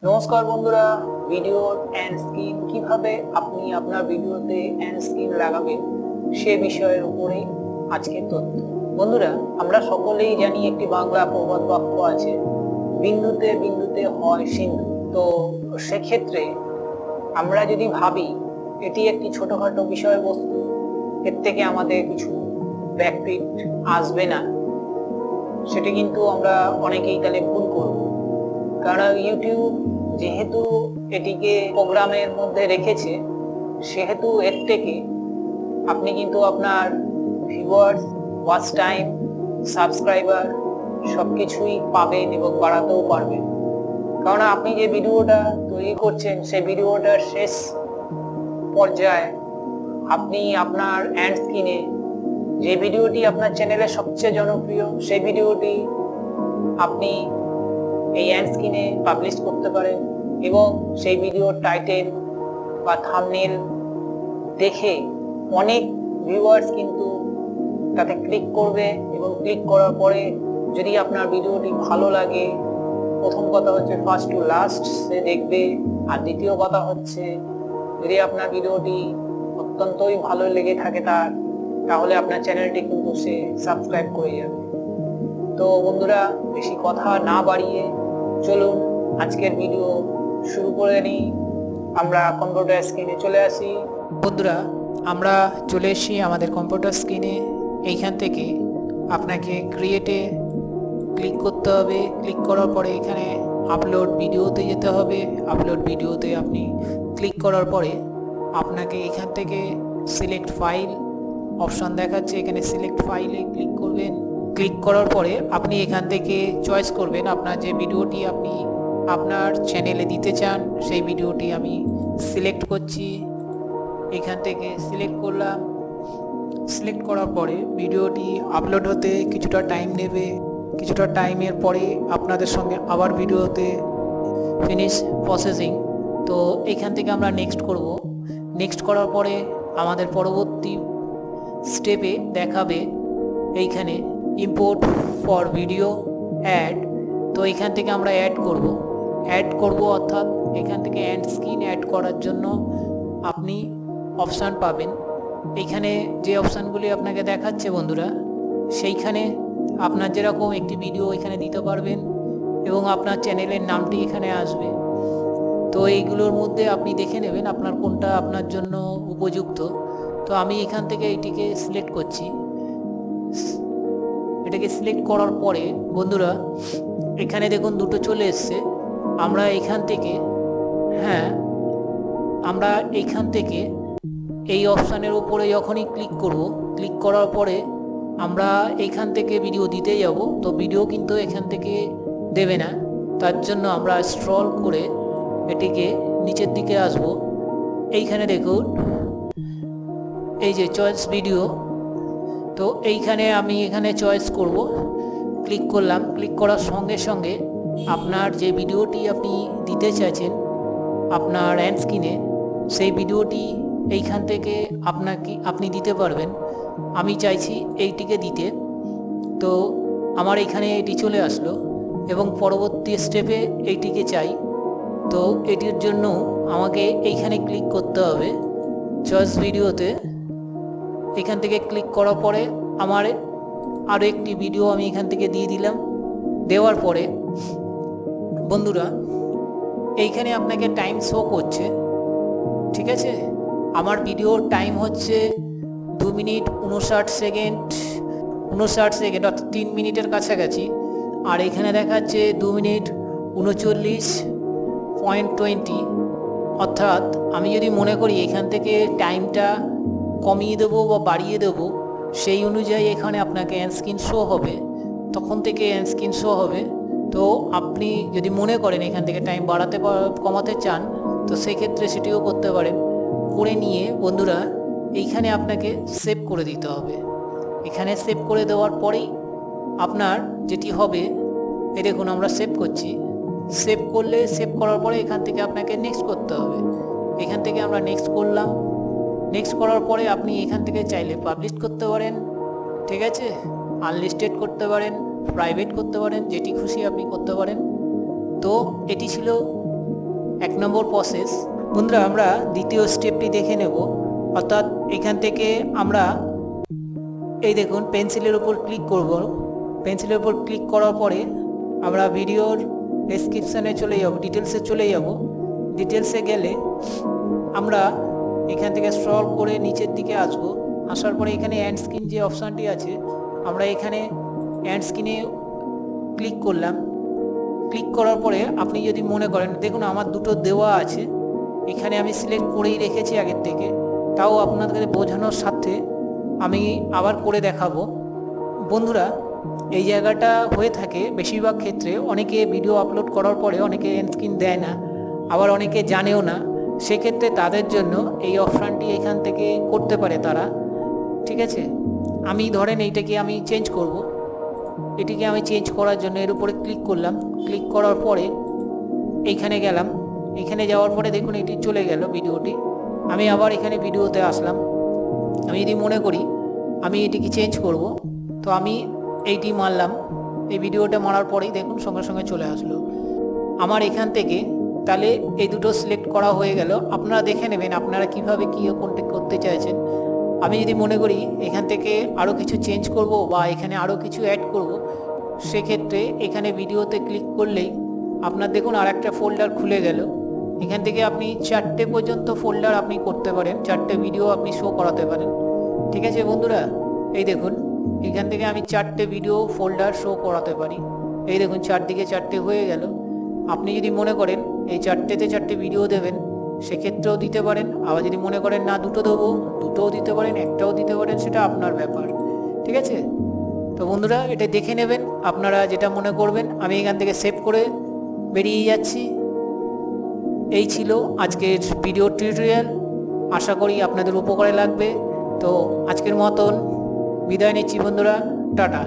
নমস্কার বন্ধুরা, video and screen কিভাবে আপনি আপনার ভিডিওতে এন্ড স্ক্রিন লাগাবেন সে বিষয়ের উপরে আজকের তথ্য। বন্ধুরা, আমরা সকলেই জানি একটি বাংলা প্রবাদ বাক্য আছে, বিন্দুতে বিন্দুতে হয় সিন্ধু। তো সেক্ষেত্রে আমরা যদি ভাবি এটি একটি ছোটখাটো বিষয়বস্তু, এর থেকে আমাদের কিছু ব্যাকপিট আসবে না, সেটি কিন্তু আমরা অনেকেই তাহলে ভুল করব। কারণ ইউটিউব যেহেতু এটিকে প্রোগ্রামের মধ্যে রেখেছে, সেহেতু এর থেকে আপনি কিন্তু আপনার ভিউয়ার্স, ওয়াচ টাইম, সাবস্ক্রাইবার সবকিছুই পাবেন এবং বাড়াতেও পারবেন। কারণ আপনি যে ভিডিওটা তৈরি করছেন সেই ভিডিওটার শেষ পর্যায়ে আপনি আপনার এন্ড স্ক্রিনে যে ভিডিওটি আপনার চ্যানেলে সবচেয়ে জনপ্রিয় সেই ভিডিওটি আপনি এই এন্ড স্ক্রিনে পাবলিশ করতে পারেন এবং সেই ভিডিওর টাইটেল বা থাম্বনেল দেখে অনেক ভিউয়ার্স কিন্তু তাতে ক্লিক করবে এবং ক্লিক করার পরে যদি আপনার ভিডিওটি ভালো লাগে, প্রথম কথা হচ্ছে ফার্স্ট টু লাস্ট সে দেখবে, আর দ্বিতীয় কথা হচ্ছে যদি আপনার ভিডিওটি অত্যন্তই ভালো লেগে থাকে তাহলে আপনার চ্যানেলটি কিন্তু সে সাবস্ক্রাইব করে যাবে। তো বন্ধুরা, বেশি কথা না বাড়িয়ে চলুন আজকের ভিডিও শুরু করে নিই। আমরা কম্পিউটার স্ক্রিনে চলে আসি। বন্ধুরা, আমরা চলে এসেছি আমাদের কম্পিউটার স্ক্রিনে। এইখান থেকে আপনাকে ক্রিয়েটে ক্লিক করতে হবে। ক্লিক করার পরে এখানে আপলোড ভিডিওতে যেতে হবে। আপলোড ভিডিওতে আপনি ক্লিক করার পরে আপনাকে এখান থেকে সিলেক্ট ফাইল অপশান দেখাচ্ছে, এখানে সিলেক্ট ফাইলে ক্লিক করবেন। ক্লিক করার পরে আপনি এখান থেকে চয়েস করবেন আপনার যে ভিডিওটি আপনি আপনার চ্যানেলে দিতে চান সেই ভিডিওটি আমি সিলেক্ট করছি। এখান থেকে সিলেক্ট করলাম। সিলেক্ট করার পরে ভিডিওটি আপলোড হতে কিছুটা টাইম নেবে। কিছুটা টাইমের পরে আপনাদের সঙ্গে আবার ভিডিওতে ফিনিশ প্রসেসিং। তো এখান থেকে আমরা নেক্সট করব। নেক্সট করার পরে আমাদের পরবর্তী স্টেপে দেখাবে এইখানে ইম্পোর্ট ফর ভিডিও অ্যাড। তো এখান থেকে আমরা অ্যাড করব অর্থাৎ এখান থেকে এন্ড স্ক্রিন অ্যাড করার জন্য আপনি অপশান পাবেন। এইখানে যে অপশানগুলি আপনাকে দেখাচ্ছে বন্ধুরা, সেইখানে আপনার যেরকম একটি ভিডিও এখানে দিতে পারবেন এবং আপনার চ্যানেলের নামটি এখানে আসবে। তো এইগুলোর মধ্যে আপনি দেখে নেবেন আপনার কোনটা আপনার জন্য উপযুক্ত। তো আমি এখান থেকে এইটিকে সিলেক্ট করছি। এটাকে সিলেক্ট করার পরে বন্ধুরা এখানে দেখুন দুটো চলে এসছে। আমরা এখান থেকে আমরা এইখান থেকে এই অপশানের উপরে যখনই ক্লিক করব, ক্লিক করার পরে আমরা এইখান থেকে ভিডিও দিতে যাব। তো ভিডিও কিন্তু এখান থেকে দেবে না, তার জন্য আমরা স্ক্রল করে এটিকে নিচের দিকে আসব। এইখানে দেখুন এই যে চয়েস ভিডিও, তো এইখানে আমি এখানে চয়েস করব। ক্লিক করলাম। ক্লিক করার সঙ্গে সঙ্গে আপনার যে ভিডিওটি আপনি দিতে চাইছেন আপনার এন্ড স্ক্রিনে সেই ভিডিওটি এইখান থেকে আপনি দিতে পারবেন। আমি চাইছি এইটিকে দিতে, তো আমার এইখানে এটি চলে আসলো এবং পরবর্তী স্টেপে এইটিকে চাই। তো এটির জন্য আমাকে এইখানে ক্লিক করতে হবে চয়েস ভিডিওতে। এখান থেকে ক্লিক করার পরে আমার আরও একটি ভিডিও আমি এখান থেকে দিয়ে দিলাম। দেওয়ার পরে বন্ধুরা এইখানে আপনাকে টাইম শো করছে, ঠিক আছে। আমার ভিডিওর টাইম হচ্ছে 2 মিনিট 59 সেকেন্ড অর্থাৎ 3 মিনিটের কাছাকাছি। আর এখানে দেখাচ্ছে 2 মিনিট 39.20। অর্থাৎ আমি যদি মনে করি এখান থেকে টাইমটা কমিয়ে দেবো বা বাড়িয়ে দেবো, সেই অনুযায়ী এখানে আপনাকে এন্ড স্ক্রিন শো হবে, তখন থেকে এন্ড স্ক্রিন শো হবে। তো আপনি যদি মনে করেন এখান থেকে টাইম বাড়াতে কমাতে চান তো সেক্ষেত্রে সেটিও করতে পারেন। করে নিয়ে বন্ধুরা এইখানে আপনাকে সেভ করে দিতে হবে। এখানে সেভ করে দেওয়ার পরেই আপনার যেটি হবে, এই দেখুন আমরা সেভ করছি। সেভ করার পরে এখান থেকে আপনাকে নেক্সট করতে হবে। এখান থেকে আমরা নেক্সট করলাম। নেক্সট করার পরে আপনি এখান থেকে চাইলে পাবলিশ করতে পারেন, ঠিক আছে, আনলিস্টেড করতে পারেন, প্রাইভেট করতে পারেন, যেটি খুশি আপনি করতে পারেন। তো এটি ছিল 1 নম্বর প্রসেস। বন্ধুরা আমরা দ্বিতীয় স্টেপটি দেখে নেব। অর্থাৎ এখান থেকে আমরা এই দেখুন পেন্সিলের উপর ক্লিক করব। পেন্সিলের উপর ক্লিক করার পরে আমরা ভিডিওর ডেসক্রিপশানে চলে যাব, ডিটেলসে চলে যাব। ডিটেলসে গেলে আমরা এখান থেকে স্ক্রল করে নিচের দিকে আসব। আসার পরে এখানে অ্যান্ড স্ক্রিন যে অপশানটি আছে, আমরা এখানে অ্যান্ড স্ক্রিনে ক্লিক করলাম। ক্লিক করার পরে আপনি যদি মনে করেন, দেখুন আমার দুটো দেওয়া আছে, এখানে আমি সিলেক্ট করেই রেখেছি আগের থেকে, তাও আপনাদের বোঝানোর সাথে আমি আবার করে দেখাবো। বন্ধুরা এই জায়গাটা হয়ে থাকে বেশিরভাগ ক্ষেত্রে, অনেকে ভিডিও আপলোড করার পরে অনেকে এন্ড স্ক্রিন দেয় না, আবার অনেকে জানেও না। সেক্ষেত্রে তাদের জন্য এই অপশানটি এখান থেকে করতে পারে তারা, ঠিক আছে। আমি ধরেন এইটাকে আমি চেঞ্জ করব। এটিকে আমি চেঞ্জ করার জন্য এর উপরে ক্লিক করলাম। ক্লিক করার পরে এইখানে গেলাম। এখানে যাওয়ার পরে দেখুন এটি চলে গেল ভিডিওটি। আমি আবার এখানে ভিডিওতে আসলাম। আমি যদি মনে করি আমি এটিকে চেঞ্জ করব, তো আমি এইটি মারলাম। এই ভিডিওটা মারার পরেই দেখুন সঙ্গে সঙ্গে চলে আসলো আমার এখান থেকে। তাহলে এই দুটো সিলেক্ট করা হয়ে গেল। আপনারা দেখে নেবেন আপনারা কিভাবে কী কোনটা করতে চাইছেন। আমি যদি মনে করি এখান থেকে আরও কিছু চেঞ্জ করব বা এখানে আরও কিছু অ্যাড করব, সেক্ষেত্রে এখানে ভিডিওতে ক্লিক করলেই আপনার দেখুন আর একটা ফোল্ডার খুলে গেল। এখান থেকে আপনি 4টে পর্যন্ত ফোল্ডার আপনি করতে পারেন, 4টে ভিডিও আপনি শো করাতে পারেন, ঠিক আছে বন্ধুরা। এই দেখুন এখান থেকে আমি 4টে ভিডিও ফোল্ডার শো করাতে পারি। এই দেখুন চারদিকে 4টে হয়ে গেল। আপনি যদি মনে করেন এই 4টেতে 4টে ভিডিও দেবেন, সেক্ষেত্রেও দিতে পারেন। আবার যদি মনে করেন না দুটো দেবো, দুটোও দিতে পারেন, একটাও দিতে পারেন, সেটা আপনার ব্যাপার, ঠিক আছে। তো বন্ধুরা এটা দেখে নেবেন আপনারা যেটা মনে করবেন। আমি এখান থেকে সেভ করে বেরিয়ে যাচ্ছি। এই ছিল আজকের ভিডিও টিউটোরিয়াল। আশা করি আপনাদের উপকারে লাগবে। তো আজকের মতন বিদায় নিচ্ছি বন্ধুরা, টাটা।